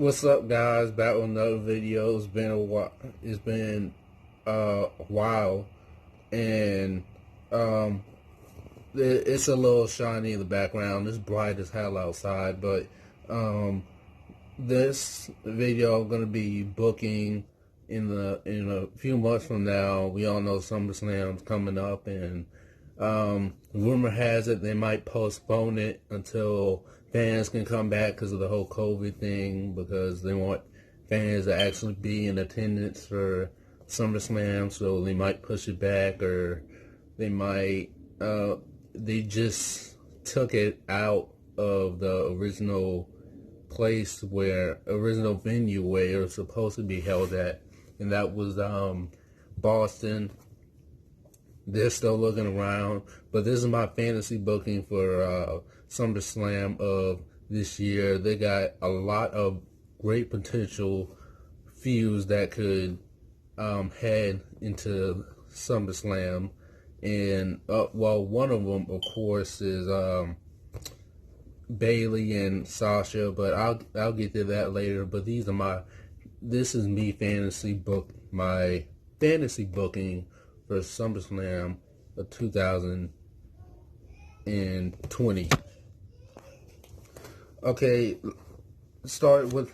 What's up, guys? Back with another video. It's been a while. It's been a while, and it's a little shiny in the background. It's bright as hell outside, but this video I'm gonna be booking in a few months from now. We all know Summerslam's coming up, and rumor has it they might postpone it until fans can come back because of the whole COVID thing, because they want fans to actually be in attendance for SummerSlam, so they might push it back, or they might, they just took it out of the original original venue where it was supposed to be held at, and that was Boston. They're still looking around, but this is my fantasy booking for SummerSlam of this year. They got a lot of great potential feuds that could head into SummerSlam, and one of them, of course, is Bayley and Sasha, but I'll get to that later. But this is my fantasy booking for SummerSlam of 2020. Okay, starting with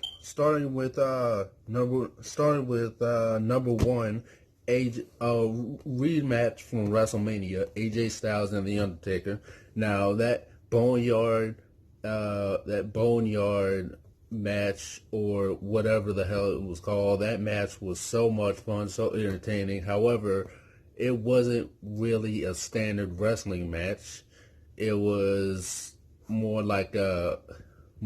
number one, rematch from WrestleMania, AJ Styles and The Undertaker. Now that boneyard match, or whatever the hell it was called, that match was so much fun, so entertaining. However, it wasn't really a standard wrestling match. It was more like a I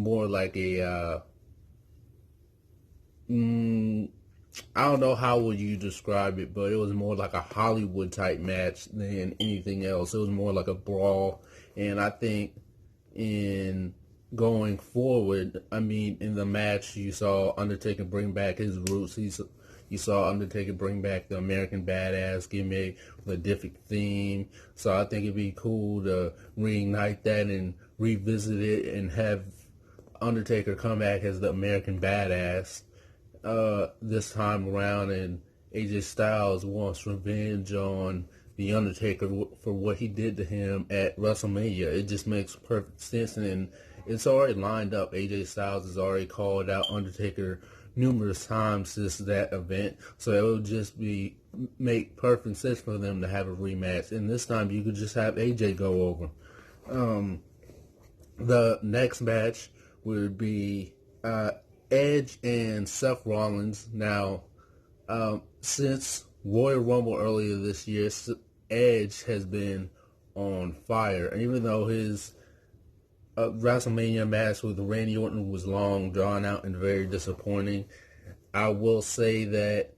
don't know how would you describe it, but it was more like a Hollywood type match than anything else. It was more like a brawl, and I think in going forward, in the match, you saw Undertaker bring back his roots. You saw Undertaker bring back the American Badass gimmick with a different theme. So I think it'd be cool to reignite that and revisit it and have Undertaker come back as the American Badass this time around. And AJ Styles wants revenge on The Undertaker for what he did to him at WrestleMania. It just makes perfect sense, and it's already lined up. AJ Styles has already called out Undertaker numerous times since that event, so it would just make perfect sense for them to have a rematch. And this time you could just have AJ go over. The next match would be Edge and Seth Rollins. Now, since Royal Rumble earlier this year, Edge has been on fire. And even though his WrestleMania match with Randy Orton was long, drawn out, and very disappointing, I will say that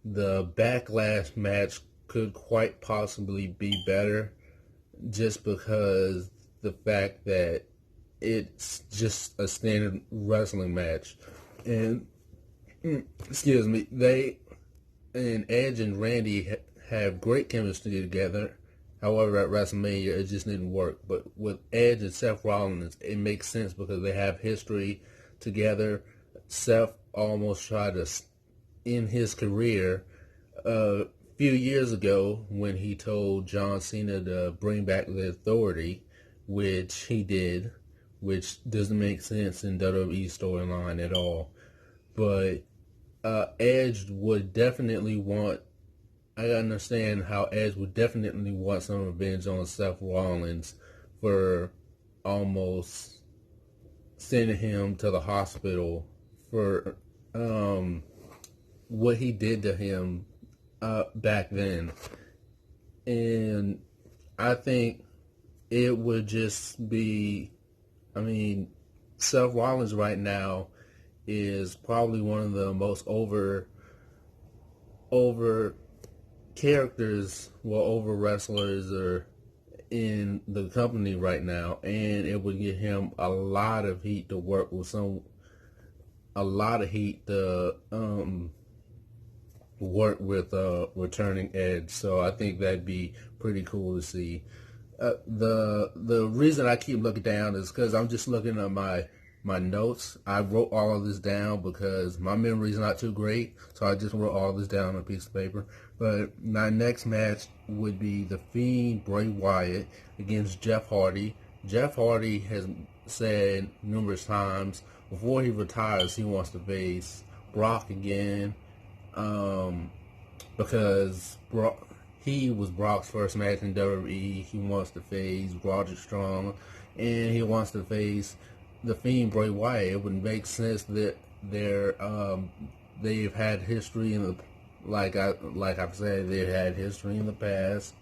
the Backlash match could quite possibly be better, just because the fact that it's just a standard wrestling match. And excuse me, Edge and Randy have great chemistry together. However, at WrestleMania, it just didn't work. But with Edge and Seth Rollins, it makes sense because they have history together. Seth almost tried to end his career a few years ago when he told John Cena to bring back the Authority, which he did, which doesn't make sense in WWE storyline at all. But Edge would definitely want... I understand how Edge would definitely want some revenge on Seth Rollins for almost sending him to the hospital for what he did to him back then. And I think it would just be... Seth Rollins right now is probably one of the most over characters, over wrestlers are in the company right now, and it would give him a lot of heat to work with, returning Edge. So I think that'd be pretty cool to see. The reason I keep looking down is because I'm just looking at my my notes. I wrote all of this down because my memory is not too great, so I just wrote all this down on a piece of paper. But my next match would be The Fiend Bray Wyatt against Jeff Hardy. Jeff Hardy has said numerous times before he retires he wants to face Brock again, because he was Brock's first match in WWE. He wants to face Roger Strong, and he wants to face The Fiend Bray Wyatt. It would make sense that they've had history in the like I've said, they've had history in the past.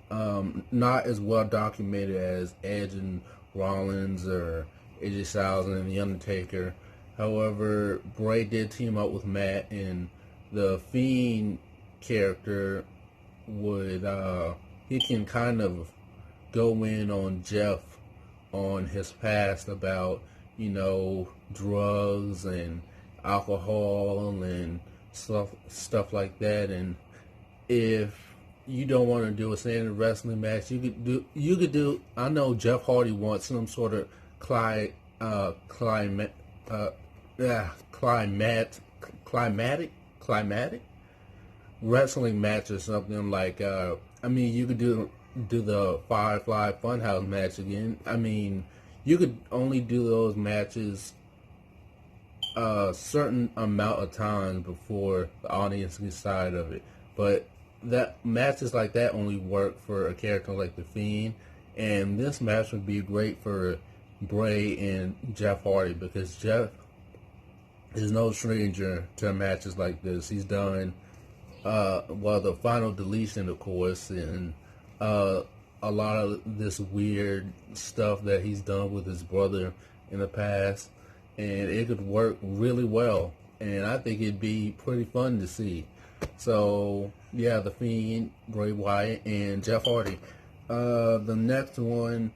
Not as well documented as Edge and Rollins or AJ Styles and The Undertaker. However, Bray did team up with Matt, and the Fiend character would he can kind of go in on Jeff on his past about, drugs and alcohol and stuff like that. And if you don't want to do a standard wrestling match, you could do. I know Jeff Hardy wants some sort of climatic wrestling match or something like. You could do the Firefly Funhouse match again. You could only do those matches a certain amount of time before the audience gets tired of it. But that matches like that only work for a character like The Fiend, and this match would be great for Bray and Jeff Hardy, because Jeff is no stranger to matches like this. He's done the Final Deletion, of course, and a lot of this weird stuff that he's done with his brother in the past, and it could work really well, and I think it'd be pretty fun to see. So yeah, The Fiend, Bray Wyatt, and Jeff Hardy. The next one,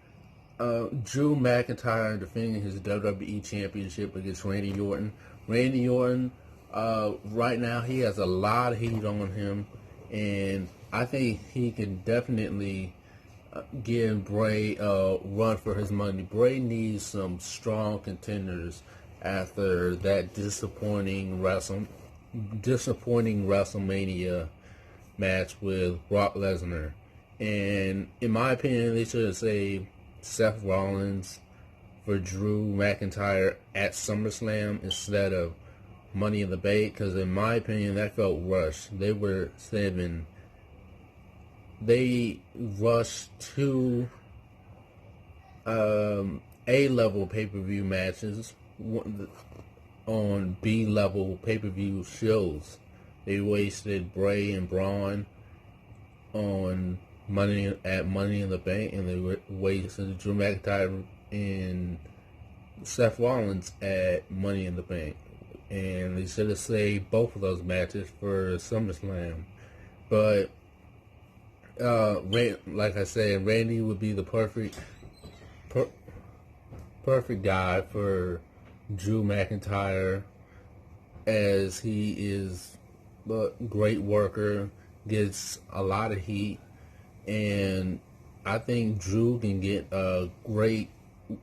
Drew McIntyre defending his WWE Championship against Randy Orton. Randy Orton, right now he has a lot of heat on him, and I think he can definitely give Bray a run for his money. Bray needs some strong contenders after that disappointing WrestleMania match with Brock Lesnar. And in my opinion, they should have saved Seth Rollins for Drew McIntyre at SummerSlam instead of Money in the Bank, because in my opinion that felt rushed. They rushed two A-level pay-per-view matches on B-level pay-per-view shows. They wasted Bray and Braun on Money in the Bank, and they wasted Drew McIntyre and Seth Rollins at Money in the Bank. And they should have saved both of those matches for SummerSlam. But like I said, Randy would be the perfect guy for Drew McIntyre, as he is a great worker, gets a lot of heat, and I think Drew can get a great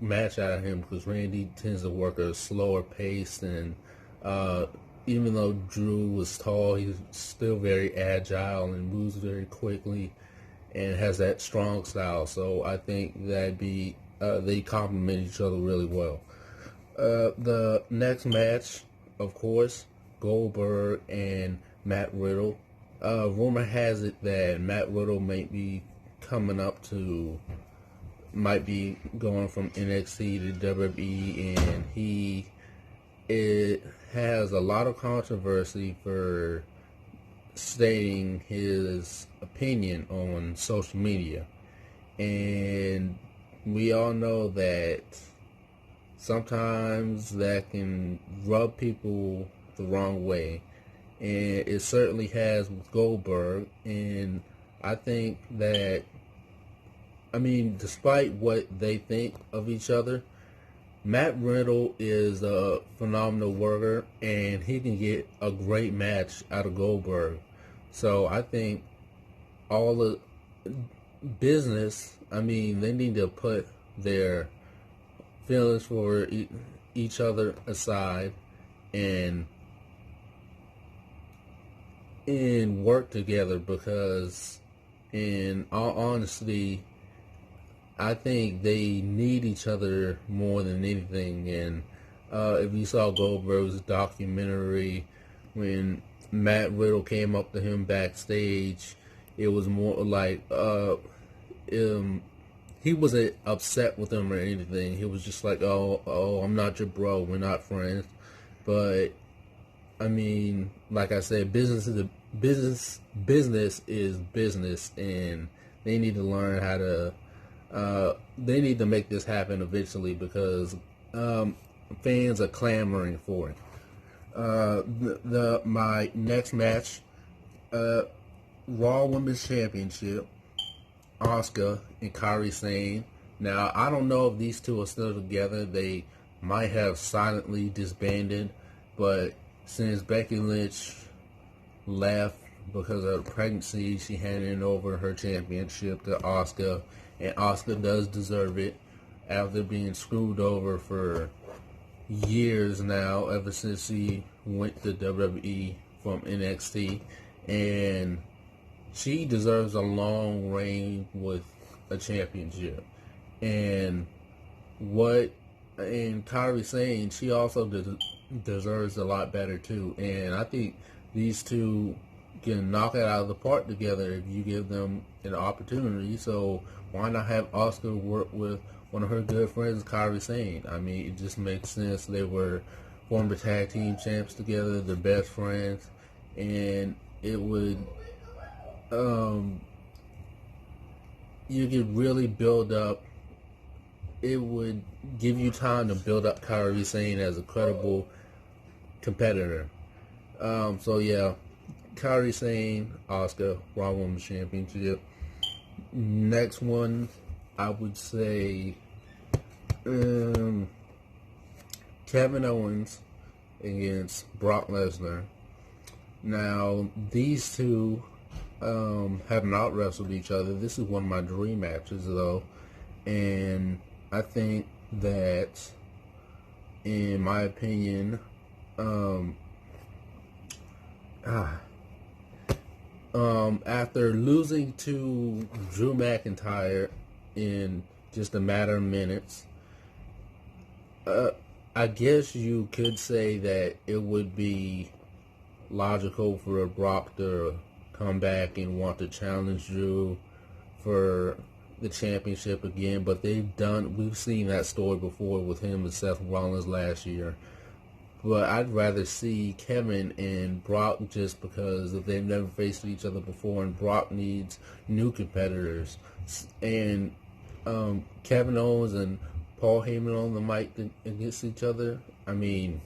match out of him, because Randy tends to work at a slower pace, and even though Drew was tall, he's still very agile and moves very quickly and has that strong style. So I think that'd be they complement each other really well. The next match, of course, Goldberg and Matt Riddle. Rumor has it that Matt Riddle might be going from NXT to WWE, and it has a lot of controversy for stating his opinion on social media. And we all know that sometimes that can rub people the wrong way, and it certainly has with Goldberg. And I think that, despite what they think of each other, Matt Riddle is a phenomenal worker, and he can get a great match out of Goldberg. So I think all the business, they need to put their feelings for each other aside and work together, because in all honesty, I think they need each other more than anything. And if you saw Goldberg's documentary, when Matt Riddle came up to him backstage, it was more like he wasn't upset with him or anything. He was just like, oh, I'm not your bro. We're not friends. But I mean, like I said, business is business is business, and they need to learn how to. They need to make this happen eventually, because fans are clamoring for it. My next match, Raw Women's Championship, Asuka and Kairi Sane. Now, I don't know if these two are still together. They might have silently disbanded, but since Becky Lynch left because of pregnancy, she handed over her championship to Asuka, and Asuka does deserve it after being screwed over for years now, ever since she went to WWE from NXT, and she deserves a long reign with a championship. And Kairi Sane, she also deserves a lot better too. And I think these two can knock it out of the park together if you give them an opportunity. So why not have Asuka work with one of her good friends, Kairi Sane? I mean, it just makes sense. They were former tag team champs together, they're best friends, and it would you could really build up. It would give you time to build up Kairi Sane as a credible competitor. So yeah, Kairi Sane, Asuka, Raw Women's Championship. Next one, I would say Kevin Owens against Brock Lesnar. Now, these two have not wrestled each other. This is one of my dream matches, though, and I think that, in my opinion, after losing to Drew McIntyre in just a matter of minutes, I guess you could say that it would be logical for Brock to come back and want to challenge Drew for the championship again, but we've seen that story before with him and Seth Rollins last year. But I'd rather see Kevin and Brock, just because they've never faced each other before, and Brock needs new competitors. And Kevin Owens and Paul Heyman on the mic against each other, I mean,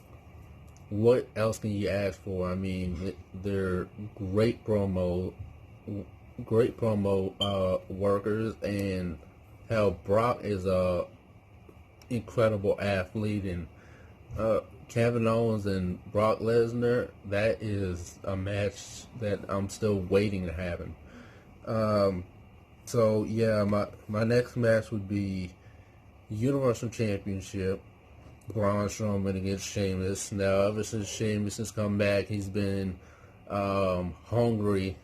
what else can you ask for? I mean, they're great promo workers, and hell, Brock is a incredible athlete, and Kevin Owens and Brock Lesnar, that is a match that I'm still waiting to happen. So yeah, my next match would be Universal Championship, Braun Strowman against Sheamus. Now, ever since Sheamus has come back, he's been hungry.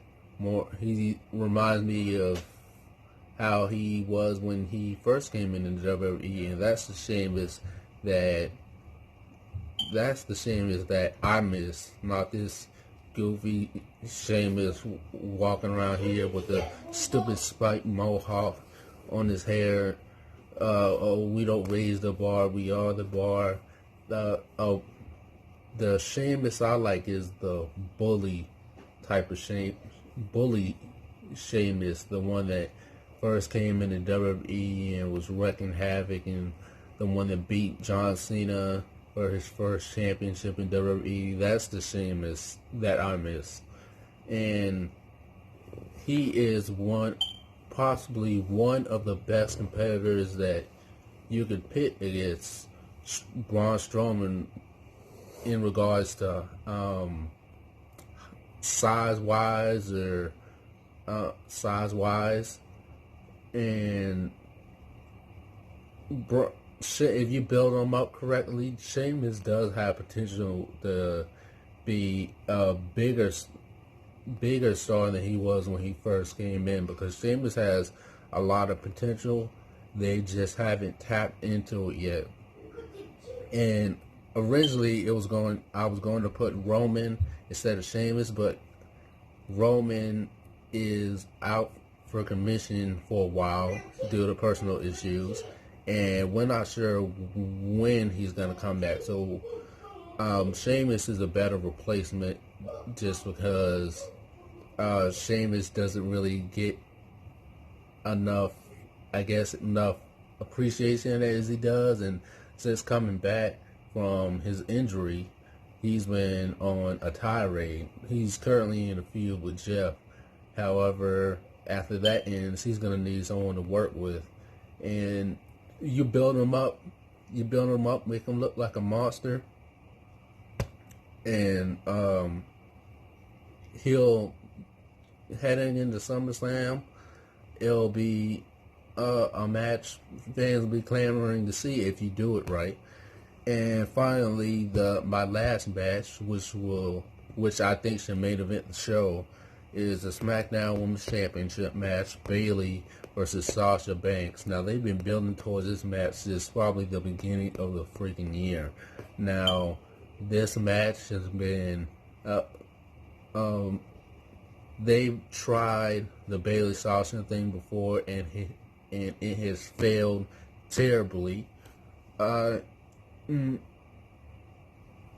He reminds me of how he was when he first came into WWE, and that's the Sheamus that I miss. Not this goofy Sheamus walking around here with the stupid spiked mohawk on his hair. We don't raise the bar, we are the bar. The Sheamus I like is the bully type of bully Sheamus, the one that first came into WWE and was wrecking havoc, and the one that beat John Cena for his first championship in WWE. That's the Sheamus that I miss. And he is possibly one of the best competitors that you could pit against Braun Strowman in regards to size-wise, and if you build him up correctly, Sheamus does have potential to be a bigger star than he was when he first came in, because Sheamus has a lot of potential. They just haven't tapped into it yet. And originally I was going to put Roman instead of Sheamus, but Roman is out for commission for a while due to personal issues, and we're not sure when he's going to come back. So Sheamus is a better replacement, just because Sheamus doesn't really get enough appreciation as he does, and since coming back from his injury, he's been on a tirade. He's currently in a feud with Jeff. However, after that ends, he's going to need someone to work with. And you build him up, make him look like a monster. And he'll, heading into SummerSlam, it'll be a match fans will be clamoring to see if you do it right. And finally, my last match, which I think should main event the show, is the Smackdown Women's Championship match, Bayley versus Sasha Banks. Now, they've been building towards this match since probably the beginning of the freaking year. Now, this match has been, they've tried the Bayley Sasha thing before, and it has failed terribly. But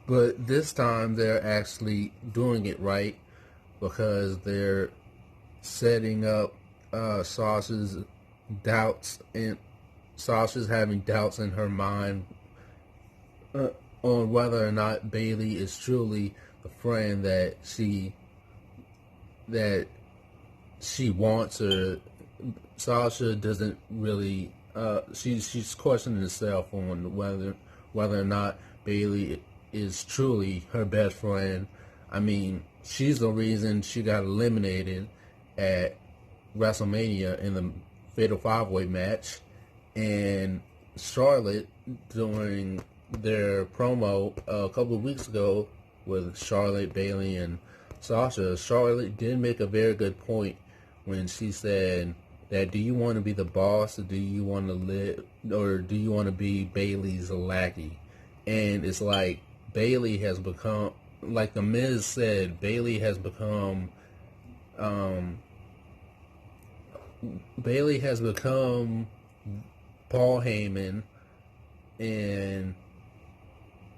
this time they're actually doing it right, because they're setting up Sasha's doubts, and Sasha's having doubts in her mind on whether or not Bayley is truly the friend that she wants her. Sasha doesn't really. She's questioning herself on whether or not Bayley is truly her best friend. I mean, she's the reason she got eliminated at WrestleMania in the Fatal 5-Way match, and Charlotte, during their promo a couple of weeks ago with Charlotte, Bayley, and Sasha, Charlotte did make a very good point when she said that, do you want to be the boss, or do you want to be Bayley's lackey? And it's like Bayley has become, like The Miz said, Bayley has become Paul Heyman, and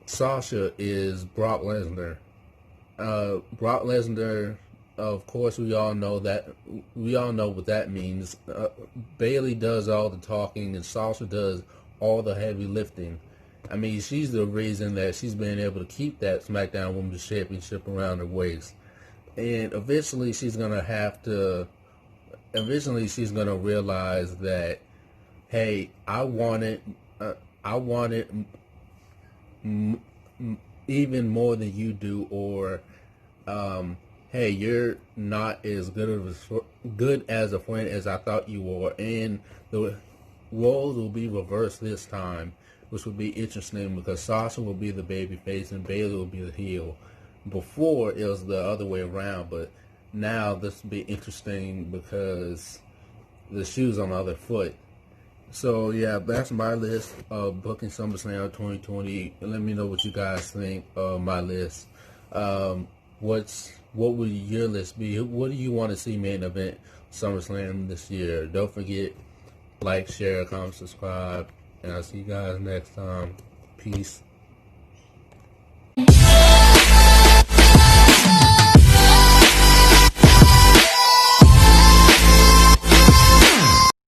Sasha is Brock Lesnar. Brock Lesnar, of course, we all know what that means. Bayley does all the talking, and Sasha does all the heavy lifting. I mean, she's the reason that she's been able to keep that SmackDown Women's Championship around her waist. And eventually she's going to realize that, hey, I want it even more than you do, or hey, you're not as good as a friend as I thought you were. And the roles will be reversed this time, which will be interesting, because Sasha will be the babyface and Bayley will be the heel. Before, it was the other way around, but now this will be interesting because the shoe's on the other foot. So yeah, that's my list of booking SummerSlam 2020. Let me know what you guys think of my list. What would your list be? What do you want to see main event SummerSlam this year? Don't forget, like, share, comment, subscribe, and I'll see you guys next time. Peace.